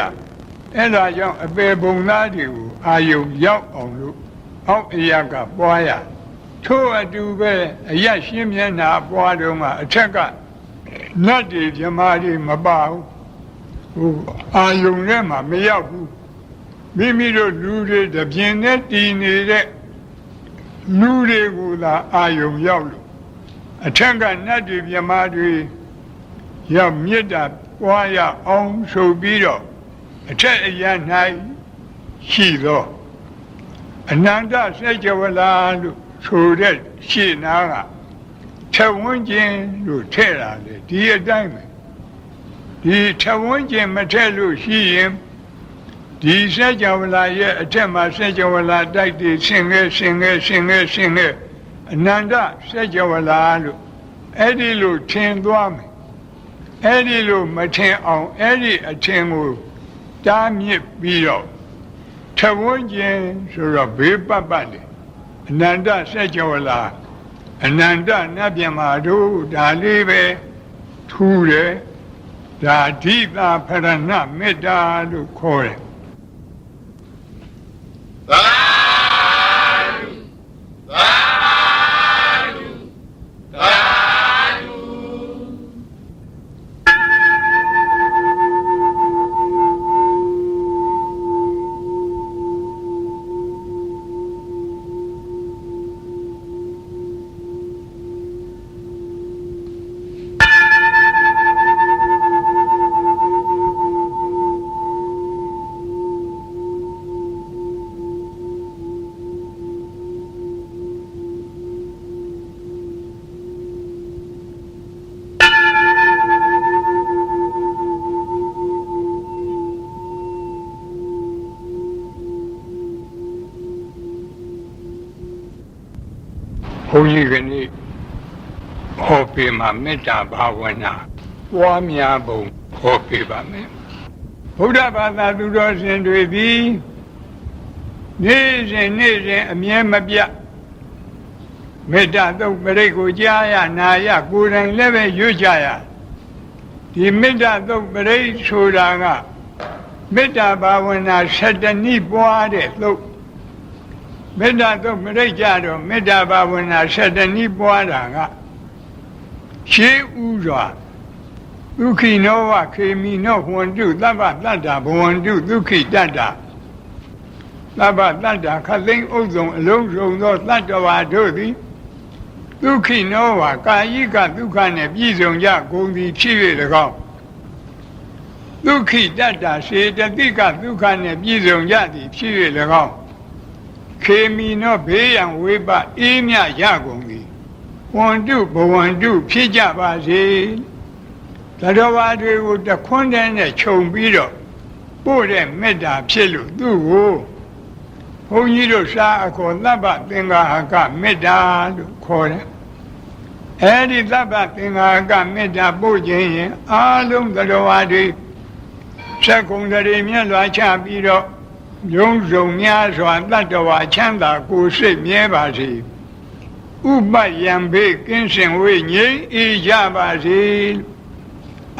အဲ့ဒါကြောင့်အပေပုံသားတွေကိုအာယုံရောက်အောင်လို့အောက်အရာကပွားရထို့အတူပဲအရာရှင်းမျက်နှာပွားတုံးကအထက်ကနတ်တွေမြမာတွေမပါဘူးအာယုံထဲမှာမရောက်ဘူးမိမိတို့လူတွေတပြင်းနဲ့တည်နေတဲ့လူတွေကိုသာအာယုံရောက်လို့အထက်ကနတ်တွေမြမာတွေရောက်မေတ္တာပွားရအောင်ဆိုပြီးတော့အထက်အရာ၌ရှိသောအနန္တစေကြဝဠာလို့ဆိုတဲ့ရှင်းနာကထဝန်းကျင်လို့ထည့်တာလေဒီအတိုင်းပဲဒီထဝန်းကျင်မထည့်လို့ရှိရင်ဒီစေကြဝဠာရဲ့အထက်မှာစေကြဝဠာတိုက်တွေဆင်ခဲ့အနန္တစေကြဝဠာလို့အဲ့ဒီလိုထင်သွားမယ်အဲ့ဒီလိုမထင်အောင်အဲ့ဒီအထင်ကိုတားမြစ်ပြီးတော့ထဝန်းကျင်ဆိုတော့ဘေးပတ်လေအနန္တစေကြဝဠာအနန္တနတ်မြမာတို့ဒါလေးပဲထူးတယ်ဒါဓိတာဖရဏမေတ္တာလို့ခေါ်တယ်သာဓုသာဓုသာဓု ုန်းကြီးကနေ့ဟောပေးမှာမေတ္တာဘာဝနာပွားများပုံဟောပေးပါမယ်ဗုဒ္ဓဘာသာသူတော်စင်တွေသည်နေ့စဉ်အမြဲမပြတ်မေတ္တာသုတ်ပရိတ်ကိုကြားရနာရကိုယ်တိုင်လည်းပဲရွတ်ကြရဒီမေတ္တာသုတ်ပရိတ်ဆိုတာကမေတ္တာဘာဝနာ7 နည်းပွားတဲ့သုတ်မေတ္တာသုတ်ပရိတ်ကြတော့မေတ္တာဘာဝနာ7 နည်းပွားတာကရှေးဥစွာဒုက္ခိနောဝခေမိနောဟွန္တုသဗ္ဗတတ္တာဘဝန္တုဒုက္ခိတတ္တာသဗ္ဗတတ္တာခသိမ့်ဥစ္စုံအလုံးစုံသောတတ္တဝါတို့သည်ဒုက္ခိနောဝကာယိကဒုက္ခနှင့်ပြည့်စုံကြကုန်သည်ဖြစ်၍၎င်းဒုက္ခိတတ္တာစေတသိကဒုက္ခနှင့်ပြည့်စုံကြသည်ဖြစ်၍၎င်းခေမိနောဘေးရန်ဝိပအေးမြရကုန်သည်ဝန္တုဘဝန္တုဖြစ်ကြပါစေသတ္တဝါတွေကိုတခွန်းတည်းနဲ့ခြုံပြီးတော့ပို့တဲ့မေတ္တာဖြစ်လို့သူ့ကိုဘုန်းကြီးတို့စာအခေါ်သဗ္ဗသင်္ဃာဟကမေတ္တာလို့ခေါ်တယ်အဲဒီသဗ္ဗသင်္ဃာဟကမေတ္တာပို့ခြင်းရင်အားလုံးသတ္တဝါတွေစက္ကုံတရေမြတ်လွာချပြီးတော့ယုံစုံများစွာတတ္တဝါချမ်းသာကိုယ်စိတ်မြဲပါစေဥပယံဘေးကင်းစင်ဝေးငြိမ်းအေးကြပါစေ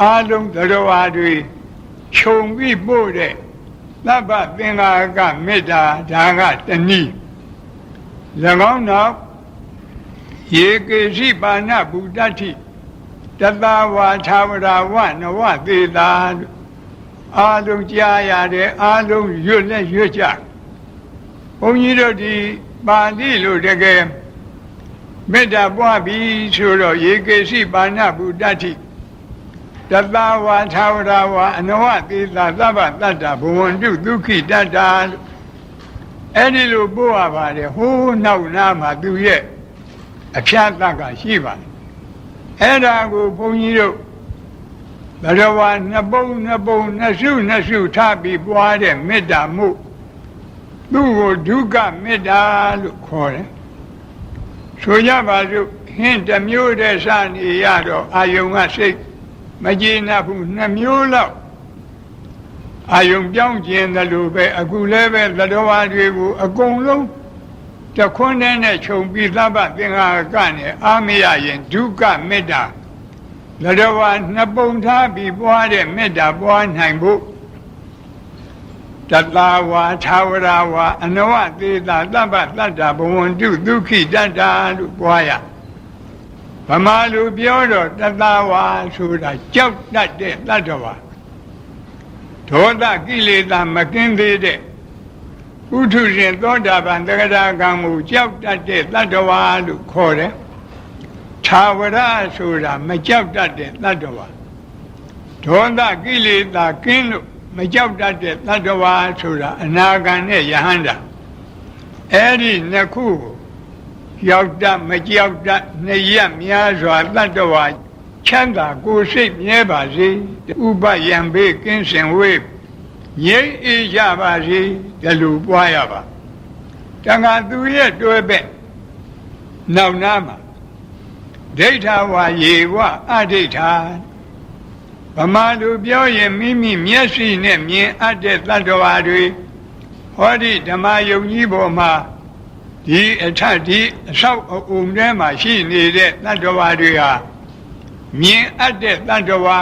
အားလုံးသတ္တဝါတွေခြုံပြီးပို့တဲ့သဗ္ဗသင်္ဃာကမေတ္တာဒါကတနည်း၎င်းနောက်ယေကေရှိပါဏဗုဒ္ဓတိတတဝါသာဝရဝနဝသေတာအားလုံးကြားရတယ်အားလုံးရွတ်လက်ရွတ်ကြဘုန်းကြီးတို့ဒီပါဠိလိုတကယ်မေတ္တာပွားပြီးဆိုတော့ယေကေရှိပါဏဗုဒ္ဓတိတတဝါသာဝရဝအနဝသေတာသဗ္ဗတတ္တာဘဝန္တုဒုက္ခိတတ္တာအဲ့ဒီလိုပို့ရပါတယ်ဟိုးနောက်နားမှာသူရဲ့အဖျားတတ်ကရှိပါတယ်အဲ့ဒါကိုဘုန်းကြီးတို့ဘဂဝါနှစ်ပုံနှစ်စုထားပြီးပွားတဲ့မေတ္တာမှုသူ့ကိုဒုက္ခမေတ္တာလို့ခေါ်တယ်ဆိုကြပါစို့ဟင်းတစ်မျိုးတည်းစနေရတော့အာယုံကစိတ်မကျေနပ်ဘူး2 မျိုးလောက်အာယုံပြောင်းကျင်တယ်လို့ပဲအခုလည်းပဲသတ္တဝါတွေကိုအကုန်လုံးတခွန်းနဲ့ခြုံပြီးသဗ္ဗသင်္ဃာကနဲ့အာမရရင်ဒုက္ခမေတ္တာသတ္တဝါ2 ပုံထားပြီးပွားတဲ့မေတ္တာပွားနိုင်ဖို့တတဝါသာဝရဝအနဝသေတာသဗ္ဗတတ္တာဘဝန္တုဒုက္ခိတတ္တာလို့ပွားရဗမာလူပြောတော့တတဝါဆိုတာကြောက်တတ်တဲ့တတ္တဝါဒေါသကိလေသာမကင်းသေးတဲ့ဥထုရှင်သောတာပန်တဂရကံကိုကြောက်တတ်တဲ့တတ္တဝါလို့ခေါ်တယ်သာဝရဆိုတာမကြောက်တတ်တဲ့တတ္တဝါဒေါသကိလေသာကင်းလို့မကြောက်တတ်တဲ့တတ္တဝါဆိုတာအနာဂံနဲ့ယဟန္တာအဲ့ဒီနှစ်ခုရောက်တတ်မကြောက်တတ်နှစ်ရက်များစွာတတ္တဝါချမ်းသာကိုယ်စိတ်မြဲပါစေဥပယံဘေးကင်းစင်ဝေးငြိမ်းအေးကြပါစေဒီလိုပွားရပါတန်ခါသူရဲ့တွဲပဲ့နောက်နာမှာဒိဋ္ဌဝါယေဝအဒိဋ္ဌာဗမာလူပြောရင်မိမိမျက်စိနဲ့မြင်အပ်တဲ့တတ္တဝါတွေဟောဒီဓမ္မယုံကြီးပေါ်မှာဒီအထက်ဒီအဆောက်အအုံထဲမှာရှိနေတဲ့တတ္တဝါတွေဟာမြင်အပ်တဲ့တတ္တဝါ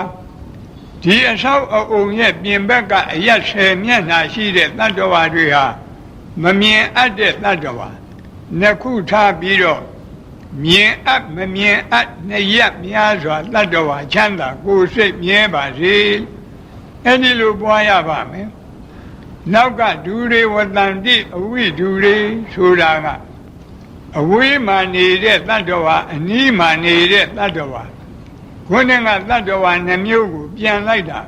ဒီအဆောက်အအုံရဲ့ပြင်ဘက်ကအရက်10 မျက်နှာရှိတဲ့တတ္တဝါတွေဟာမမြင်အပ်တဲ့တတ္တဝါနှစ်ခုထားပြီးတော့မြင်အပ်မမြင်အပ်နှစ်ရက်များစွာတတ္တဝါချမ်းသာကိုယ်စိတ်မြဲပါစေအဲ့ဒီလိုပွားရပါမယ်နောက်ကဒူတွေဝတ္တန္တိအဝိဒူတွေဆိုတာကအဝေးမှနေတဲ့တတ္တဝါအနီးမှနေတဲ့တတ္တဝါခုနကတတ္တဝါ2 မျိုးကိုပြန်လိုက်တာ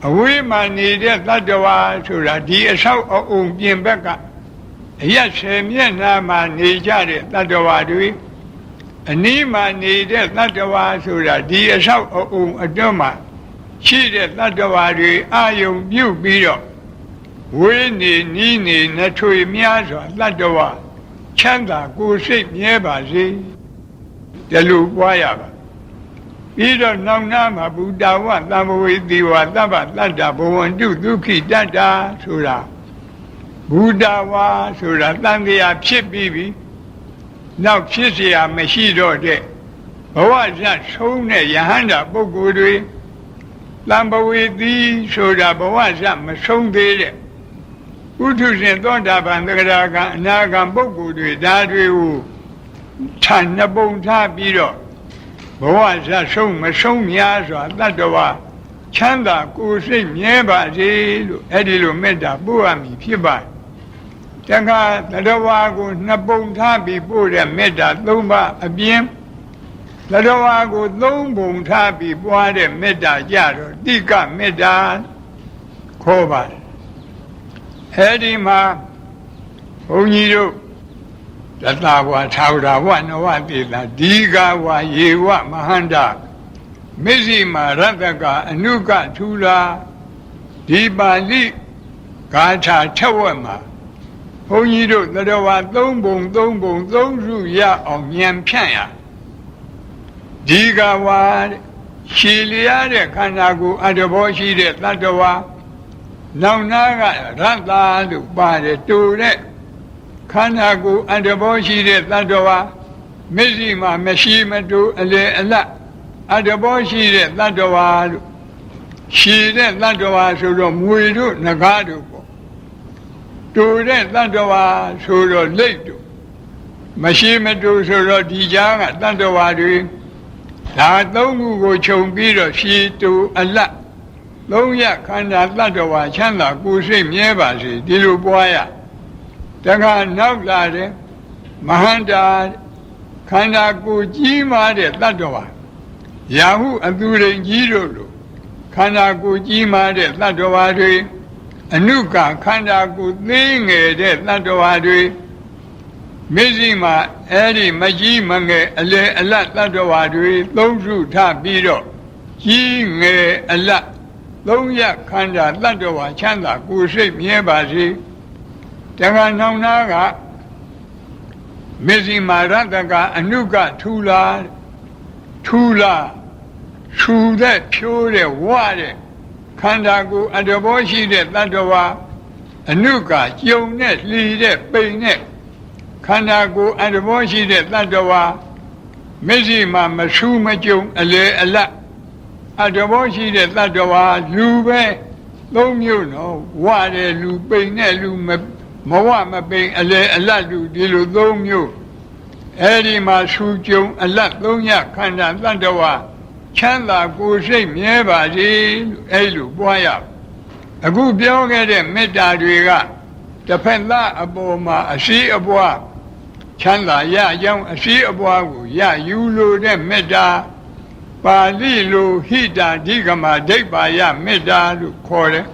အဝေးမှနေတဲ့တတ္တဝါဆိုတာဒီအဆောက်အအုံပြင်ဘက်ကအရက်10 မျက်နှာမှာနေကြတဲ့တတ္တဝါတွေအနီးမှနေတဲ့တတ္တဝါဆိုတာဒီအဆောက်အအုံအတွင်းမှာရှိတဲ့တတ္တဝါတွေအာယုံပြုတ်ပြီးတော့ဝေးနေနီးနေနှထွေများစွာတတ္တဝါ ချမ်းသာကိုယ်စိတ်မြဲပါစေဒီလိုပွားရပါပြီးတော့နောက်နာမှာဘုဒ္ဓဝသံဘဝေတိဝသဗ္ဗတတ္တဘဝန္တုဒုက္ခိတတ္တာဆိုတာဘုဒ္ဓဝါဆိုတာတန်တရားဖြစ်ပြီးပြီနောက်ဖြစ်เสียမရှိတော့တဲ့ဘဝဇတ်ဆုံးတဲ့ယဟန္တာပုဂ္ဂိုလ်တွေသံဘဝေတိဆိုတာဘဝဇတ်မဆုံးသေးတဲ့ဥထုရှင်သောတာပန်သဂရာကအနာဂံပုဂ္ဂိုလ်တွေဒါတွေကိုဌာနပုံထားပြီးတော့ဘဝဇတ်ဆုံးမဆုံးများစွာတတ္တဝါချမ်းသာကိုယ်စိတ်မြဲပါစေလို့အဲ့ဒီလိုမေတ္တာပို့ရမည်ဖြစ်ပါတယ်တခါတတ္တဝါကိုနှစ်ပုံထားပြီးပို့တဲ့မေတ္တာ၃ပါးအပြင်တတ္တဝါကို၃ပုံထားပြီးပွားတဲ့မေတ္တာကြတော့တိကမေတ္တာခေါ်ပါတယ်အဲ့ဒီမှာဘုန်းကြီးတို့တတဝါသာဝရဝနဝတိတာဒီဃဝါယေဝမဟန္တာမေဇိမာရတ္တကအနုကထူလာဒီပါဠိဂါထာထက်ဝက်မှာဘုန်းကြီးတို့တတဝါ၃ပုံ၃ပုံ၃စုရအောင်ဉာဏ်ဖြန့်ရဒီဃဝါရှည်လျားတဲ့ခန္ဓာကိုယ်အတ္တဘောရှိတဲ့တတ္တဝါနောက်နာကရတ္တာလို့ပါတယ်တူတဲ့ခန္ဓာကိုယ်အတ္တဘောရှိတဲ့တတ္တဝါမျက်စိမှာမရှိမတူအလေအလတ်အတ္တဘောရှိတဲ့တတ္တဝါလို့ရှည်တဲ့တတ္တဝါဆိုတော့မွေတို့ငကားတို့ပေါ့တူတဲ့တတ္တဝါဆိုတော့လိတ်တို့မရှိမတူဆိုတော့ဒီကြားကတတ္တဝါတွေဒါသုံးခုကိုခြုံပြီးတော့ရှည်တူအလတ်သုံးရခန္ဓာတတ္တဝါချမ်းသာကိုယ်စိတ်မြဲပါစေဒီလိုပွားရတခါနောက်လာတယ်မဟန္တာခန္ဓာကိုယ်ကြီးမားတဲ့တတ္တဝါရာဟုအသူရိန်ကြီးတို့လိုခန္ဓာကိုယ်ကြီးမားတဲ့တတ္တဝါတွေအနုကခန္ဓာကိုယ်သေးငယ်တဲ့တတ္တဝါတွေမျက်စိမှာအဲ့ဒီမကြီးမငယ်အလေအလတ်တတ္တဝါတွေသုံးစုထပြီးတော့ကြီးငယ်အလတ်သုံးရခန္ဓာတတ္တဝါချမ်းသာကိုယ်စိတ်မြဲပါစေတခါနောင်နာကမေဇိမာရတ္တကအနုကထူလာထူတဲ့ဖြိုးတဲ့ဝတဲ့ခန္ဓာကိုယ်အတ္တဘောရှိတဲ့တတ္တဝါအနုကကြုံနဲ့လှီတဲ့ပိန်နဲ့ခန္ဓာကိုယ်အတ္တဘောရှိတဲ့တတ္တဝါမေဇိမာမဆူမကြုံအလေအလတ်အတ္တဘောရှိတဲ့တတ္တဝါလူပဲသုံးမျိုးနော်ဝတဲ့လူပိန်တဲ့လူမဝမပိန်အလေအလတ်လူဒီလိုသုံးမျိုးအဲ့ဒီမှာဆူကြုံအလတ်သုံးရခန္ဓာတတ္တဝါချမ်းသာကိုယ်စိတ်မြဲပါစေလို့အဲ့လိုပွားရအခုပြောခဲ့တဲ့မေတ္တာတွေကတစ်ဖက်သားအပေါ်မှာအရှိအပွားချမ်းသာရကြောင်းအရှိအပွားကိုရယူလို့တဲ့မေတ္တာပါဠိလိုဟိတာဓိကမဒိဋ္ဌာယမေတ္တာလို့ခေါ်တယ်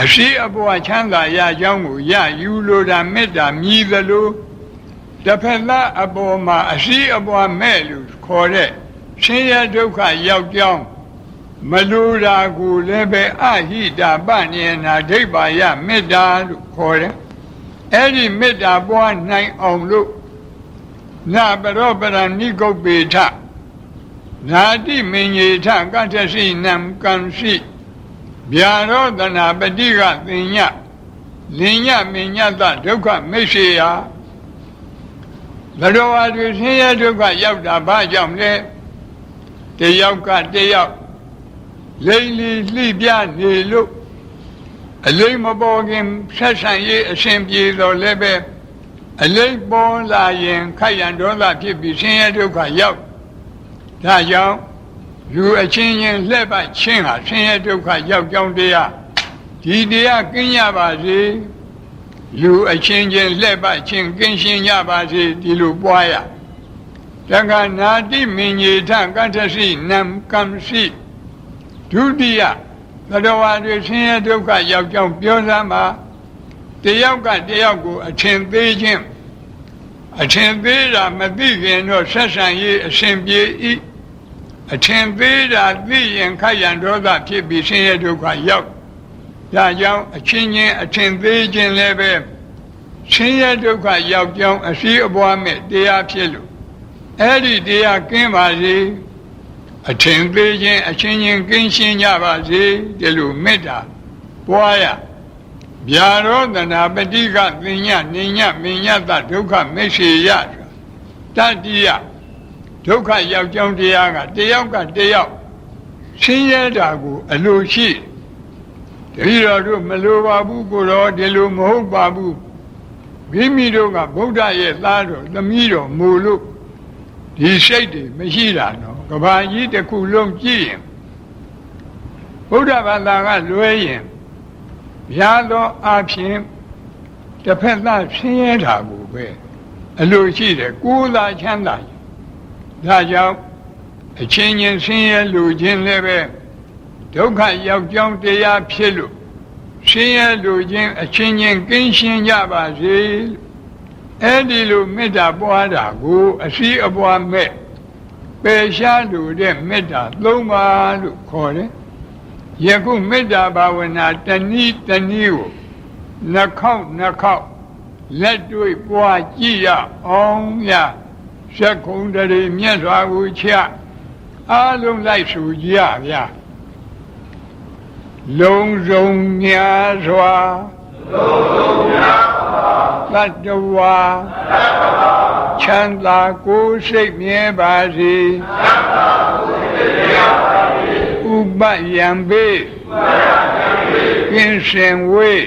အရှိအပွားချမ်းသာရကြောင်းကိုရယူလို့တာမေတ္တာမြည်သလိုတစ်ဖက်သားအပေါ်မှာအရှိအပွားမဲ့လို့ခေါ်တဲ့ဆင်းရဲဒုက္ခရောက်ကြောင်းမလိုတာကိုလည်းပဲအဟိတာပညေနာဒိဋ္ဌာယမေတ္တာလို့ခေါ်တယ်အဲ့ဒီမေတ္တာပွားနိုင်အောင်လို့နာပရောပရဏိကုပ္ပေထနာတိမင်္ဂေထကတ္ထစီနံကံရှိဗျာရောတနာပတိကသင်ညလင်ညမင်ညတဒုက္ခမိတ်စေယဘဒဝါတွေဆင်းရဲဒုက္ခရောက်တာဘာကြောင့်လဲတယောက်ကတယောက်လိမ့်လီလှိပြနေလို့အလိမ့်မပေါ်ခင်ဆက်ဆံရေးအရှင်ပြေတော်လည်းပဲအလိမ့်ပေါ်လာရင်ခိုက်ရန်ဒေါသဖြစ်ပြီးဆင်းရဲဒုက္ခရောက်ဒါကြောင့်လူအချင်းချင်းလှည့်ပတ်ချင်းဟာဆင်းရဲဒုက္ခရောက်ကြောင်းတရားဒီတရားကင်းရပါစေလူအချင်းချင်းလှည့်ပတ်ချင်းကင်းရှင်းရပါစေဒီလိုပွားရတက္ကနာတိမင်္ဂေထကတ္ထစီနံကံရှိဒုတိယသတ္တဝါတွေဆင်းရဲဒုက္ခရောက်ကြောင်းပြောစမ်းပါတယောက်ကတယောက်ကိုအထင်သေးခြင်းအထင်သေးတာမသိခင်တော့ဆက်ဆံရေးအရှင်ပြေဤအထင်သေးတာသိရင်ခိုက်ရန်ဒေါသဖြစ်ပြီးဆင်းရဲဒုက္ခရောက်ဒါကြောင့်အချင်းချင်းအထင်သေးခြင်းလည်းပဲ ဆင်းရဲဒုက္ခရောက်ကြောင်းအရှိအပွားမဲ့တရားဖြစ်လို့အဲ့ဒီတရားကင်းပါစေအထင်သေးခြင်းအချင်းချင်းကင်းရှင်းကြပါစေဒီလိုမေတ္တာပွားရဗျာရောတနာပฏิကသင်ညနေညမညတဒုက္ခမေရှိယတတိယဒုက္ခရောက်ကြောင်းတရားကတယောက်ကတယောက်ဆင်းရဲတာကိုအလိုရှိတတိယတို့မလိုပါဘူးကိုတော့ဒီလိုမဟုတ်ပါဘူးမိမိတို့ကဗုဒ္ဓရဲ့သားတော်သမီးတော်မူလို့ဒီစိတ်တွေမရှိတာနော်ကဘာကြီးတစ်ခုလုံးကြည့်ရင်ဗုဒ္ဓဘာသာကလွဲရင်ဘုရားတော်အဖြစ်တစ်ဖက်သားဆင်းရဲတာကိုပဲအလိုရှိတယ်ကိုယ်သာချမ်းသာဒါကြောင့်အချင်းချင်းဆင်းရဲလူချင်းလည်းပဲဒုက္ခရောက်ကြောင်းတရားဖြစ်လို့ဆင်းရဲလူချင်းအချင်းချင်းကင်းရှင်းကြပါစေအဲ့ဒီလိုမေတ္တာပွားတာကိုအရှိအပွားမဲ့ပယ်ရှားလို့တဲ့မေတ္တာ၃ပါးလို့ခေါ်တယ်ယခုမေတ္တာဘာဝနာတဏှိတဏှိကိုနှခေါက်လက်တွေ့ပွားကြည့်ရအောင်ရသက္ကုံတရေမြတ်စွာဘုရားအားလုံးလိုက်ဆိုကြဗျာလုံးစုံများစွာသတ္တဝါချမ်းသာကိုယ်စိတ်မြဲပါစေဥပယံပေကင်းစင်ဝေး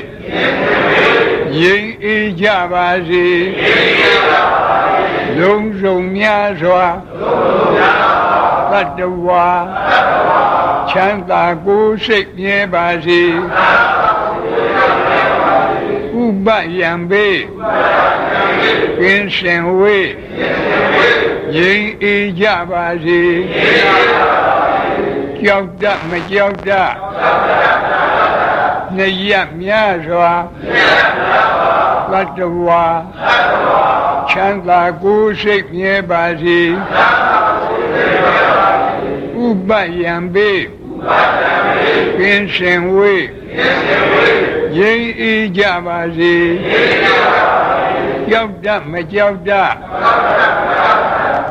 ငြိမ်းအေးကြပါစေလုံးစုံများစွာသတ္တဝါချမ်းသာကိုယ်စိတ်မြဲပါစေဥပယံပေကင်းစင်ဝေးငြိမ်းအေးကြပါစေကြောက်တတ်မကြောက်တတ်နေရများစွာသတ္တဝါချမ်းသာကိုယ်စိတ်မြဲပါစေဥပယံပေကင်းစင်ဝေးငြိမ်းအေးကြပါစေကြောက်တတ်မကြောက်တတ်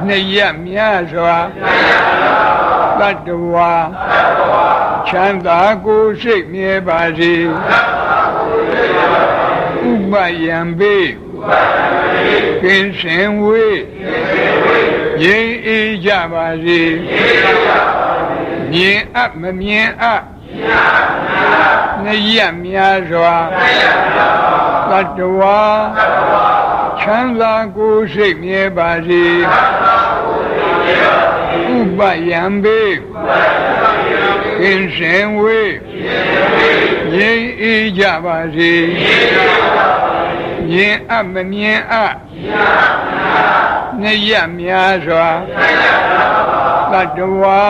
နေရများစွာသတ္တဝါချမ်းသာကိုယ်စိတ်မြဲပါစေဥပယံပေကင်းစင်ဝေးငြိမ်းအေးကြပါစေမြင်အပ်မမြင်အပ်နေရများစွာသတ္တဝါချမ်းသာကိုယ်စိတ်မြဲပါစေဥပယံပေကင်းစင်ဝေးငြိမ်းအေးကြပါစေမြင်အပ်မမြင်အပ်နေရများစွာသတ္တဝါ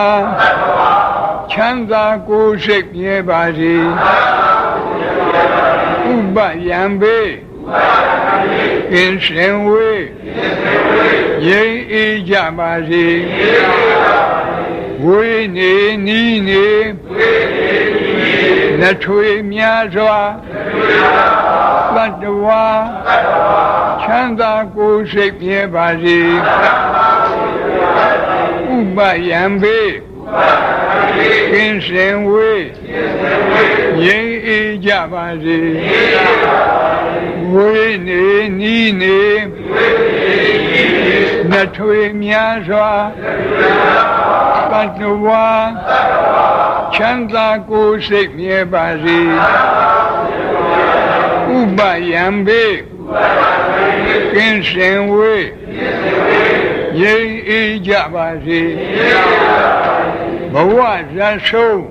ချမ်းသာကိုယ်စိတ်မြဲပါစေဥပယံပေကင်းစင်ဝေးငြိမ်းအေးကြပါစေဝေးနေနီးနေလက်ထွေများစွာသတ္တဝါချမ်းသာကိုယ်စိတ်မြဲပါစေဥပယံပေကင်းစင်ဝေးငြိမ်းအေးကြပါစေဝေးနေနီးနေလက်ထွေများစွာသတ္တဝါချမ်းသာကိုယ်စိတ်မြဲပါစေဥပယံပေကင်းစင်ဝေးငြိမ်းအေးကြပါစေဘဝဇာဆုံး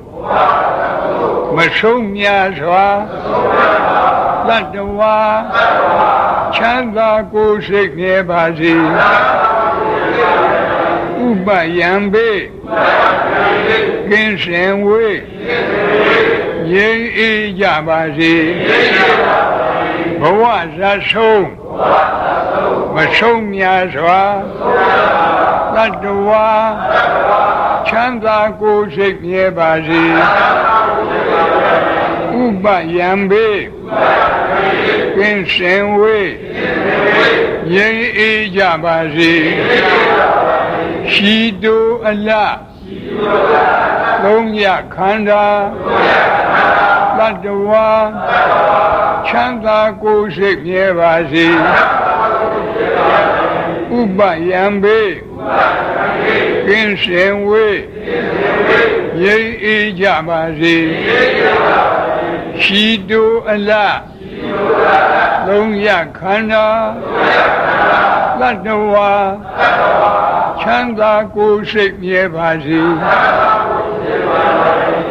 မဆုံးများစွာသတ္တဝါချမ်းသာကိုယ်စိတ်မြဲပါစေဥပယံပေကင်းစင်ဝေးငြိမ်းအေးကြပါစေဘဝဇာဆုံးမဆုံးများစွာသတ္တဝါချမ်းသာကိုယ်စိတ်မြဲပါစေဥပ ပယံဘေကင်းစင်ဝေးငြိမ်းအေးကြပါစေရှိတုအလသုံးရခန္ဓာတတ္တဝါချမ်းသာကိုယ်စိတ်မြဲပါစေဥပယံဘေကင်းစင်ဝေးငြိမ်းအေးကြပါစေရှိတုအလသုံးရခန္ဓာတတ္တဝါချမ်းသာကိုယ်စိတ်မြဲပါစေ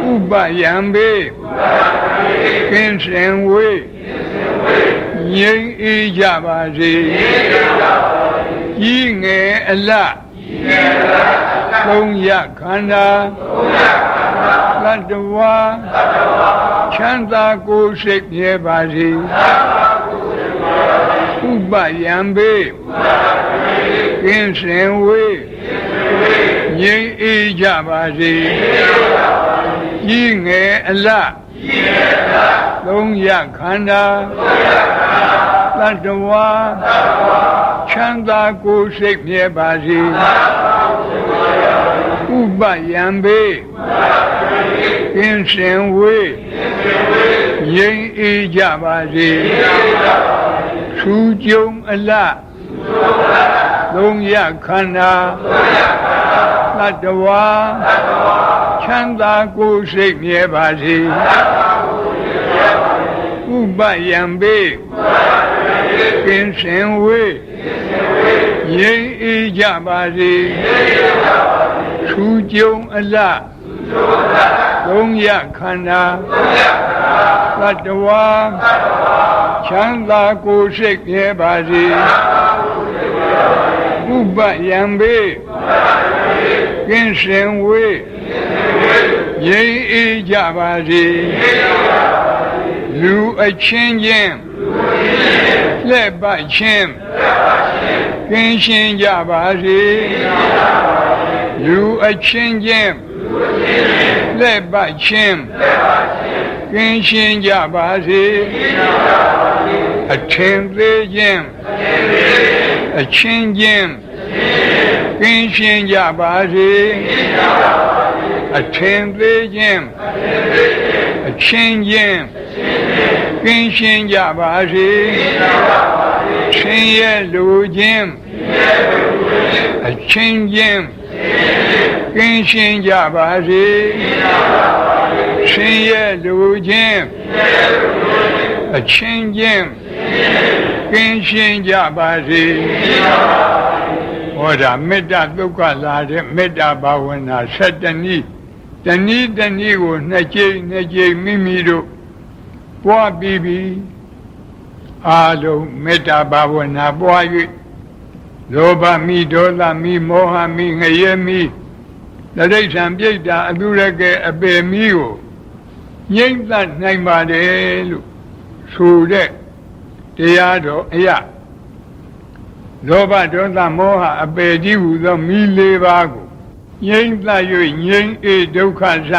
ဥပယံဘေကင်းစင်ဝေးငြိမ်းအေးကြပါစေဤငယ်အလသုံးရခန္ဓာတတ္တဝါချမ်းသာကိုယ်စိတ်မြဲပါစေဥပယံဘေကင်းစင်ဝေးငြိမ်းအေးကြပါစေဤငယ်အလသုံးရခန္ဓာတတ္တဝါချမ်းသာကိုယ်စိတ်မြဲပါစေဥပယံဘေကင်းစင်ဝေးငြိမ်းအေးကြပါစေထူးကျုံအလသုံးရခန္ဓာတတ္တဝါချမ်းသာကိုယ်စိတ်မြဲပါစေဥပယံဘေကင်းစင်ဝေးငြိမ်းအေးကြပါစေထူးကျုံအလသုံးရခန္ဓာတတ္တဝါချမ်းသာကိုယ်စိတ်မြဲပါစေဥပယံဘေကင်းစင်ဝေးငြိမ်းအေးကြပါစေလူအချင်းချင်းလက်ပတ်ချင်းကင်းရှင်းကြပါစေလူအချင်းချင်းလက်ပတ်ချင်းကင်းရှင်းကြပါစေအထင်သေးခြင်းအချင်းချင်းကင်းရှင်းကြပါစေအထင်သေးခြင်းအချင်းချင်းကင်းရှင်းကြပါစေဆင်းရဲလူချင်းအချင်းချင်းကင်းရှင်းကြပါစေဆင်းရဲလူချင်းအချင်းချင်းကင်းရှင်းကြပါစေဟောဒါမေတ္တာဒုက္ခလာတဲ့မေတ္တာဘာဝနာ7နည်းတနည်းတနည်းကိုနှစ်ကြိမ်မိမိတို့ပွားပြီးအားလုံးမေတ္တာဘာဝနာပွား၍လောဘမိဒေါသမိမောဟမိငရဲမိတရိစ္ဆာန်ပြိတ္တာအတုရကဲအပေမိကိုငြိမ့်သတ်နိုင်ပါတယ်လို့ဆိုတဲ့တရားတော်အရာလောဘဒေါသမောဟအပေကြီးဟူသောမိလေးပါးကိုငြိမ့်သတ်၍ငြိမ့်အေးဒုက္ခသ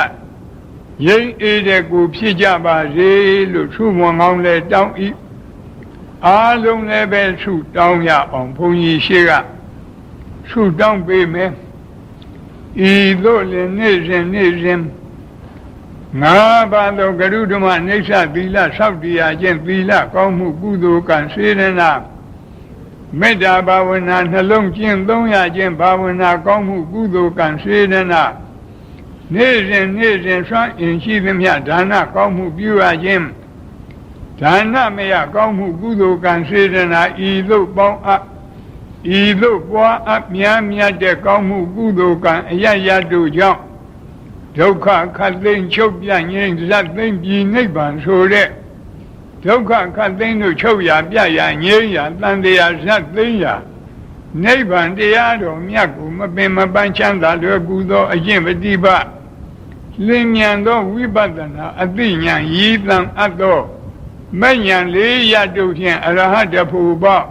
ငြိမ့်အေးတဲ့ကိုဖြစ်ကြပါစေလို့ဆုမွန်ကောင်းလဲတောင်းဤအားလုံးလည်းပဲဆုတောင်းရအောင်ဘုန်းကြီးရှိကဆုတောင်းပေးမယ်ဤသို့လည်းနေ့စဉ်ငါးပါးသောကရုဓမ္မနိစ္စသီလဆောက်တည်ရခြင်းသီလကောင်းမှုကုသိုလ်ကံစေရနာမေတ္တာဘာဝနာနှလုံးကျင့်သုံးရခြင်းဘာဝနာကောင်းမှုကုသိုလ်ကံစေရနာနေ့စဉ်ဆွမ်းအင်ရှိသမျှဒါနကောင်းမှုပြုရခြင်းဒါနမယကောင်းမှုကုသိုလ်ကံစေရနာဤသို့ပေါင်းအပ်ဤသို့ပွားအပ်မြတ်တဲ့ကောင်းမှုကုသိုလ်ကံအယယတို့ကြောင့်ဒုက္ခခတ်သိမ်းချုပ်ပြငြိမ်းဇတ်သိမ်းပြည်နိဗ္ဗာန်ဆိုတဲ့ဒုက္ခခတ်သိမ်းတို့ချုပ်ရပြရငြိမ်းရတန်တရားဇတ်သိမ်းရနိဗ္ဗာန်တရားတော်မြတ်ကိုမပင်မပန်းချမ်းသာလွယ်ကူသောအကျင့်ပฏิပတ်လင်းမြန်သောဝိပဿနာအသိဉာဏ်ရည်တန်အပ်သောမဉ္ဇဉ်လေးရတို့ဖြင့်အရဟတဖို့ပေါ့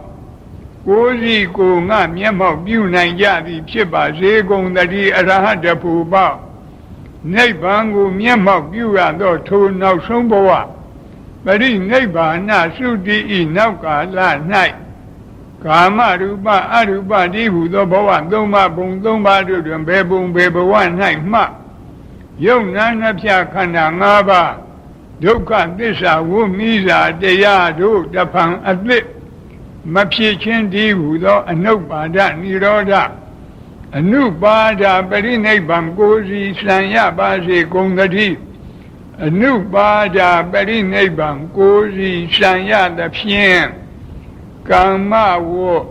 ကိုယ်စီကိုငါမျက်မှောက်ပြုနိုင်ကြသည်ဖြစ်ပါစေကုန်သတည်းအရဟတဖို့ပေါ့နိဗ္ဗာန်ကိုမျက်မှောက်ပြုရသောထိုနောက်ဆုံးဘဝ ပရိနိဗ္ဗာနသုတိဤနောက်ကာလ၌ကာမရူပအရူပတိဟုသောဘဝသုံးပါးဘုံသုံးပါးတို့တွင်ဘယ်ဘုံဘယ်ဘဝ၌မှယုံနာနှဖြခန္ဓာ၅ပါးဒုက္ခသစ္စာဝိမိစာတရားတို့တဖန်အသစ်မဖြစ်ခြင်းတည်းဟုသောအနုပါဒနိရောဓအနုပါဒပရိနိဗ္ဗာန်ကိုယ်စီစံရပါစေကုန်သတည်းအနုပါဒပရိနိဗ္ဗာန်ကိုယ်စီစံရသဖြင့်ကာမဝတ်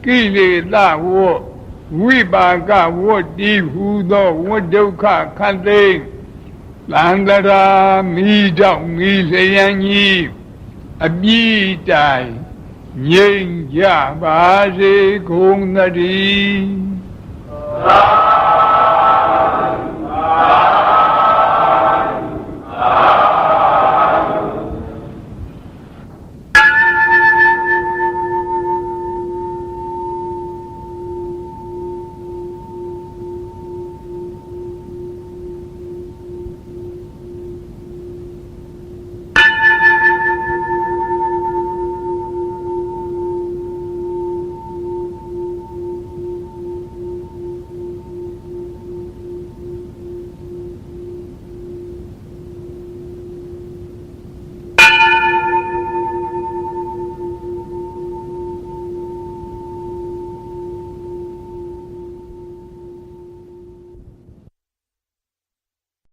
ကိလေသာဝတ်ဝိပါကဝတ်တည်းဟုသောဝတ်ဒုက္ခခတ်သိမ်းသံဃာမိတော့မိလျံကြီးအပြည့်တိုင်ငြိမ်ကြပါစေကုန်သတည်း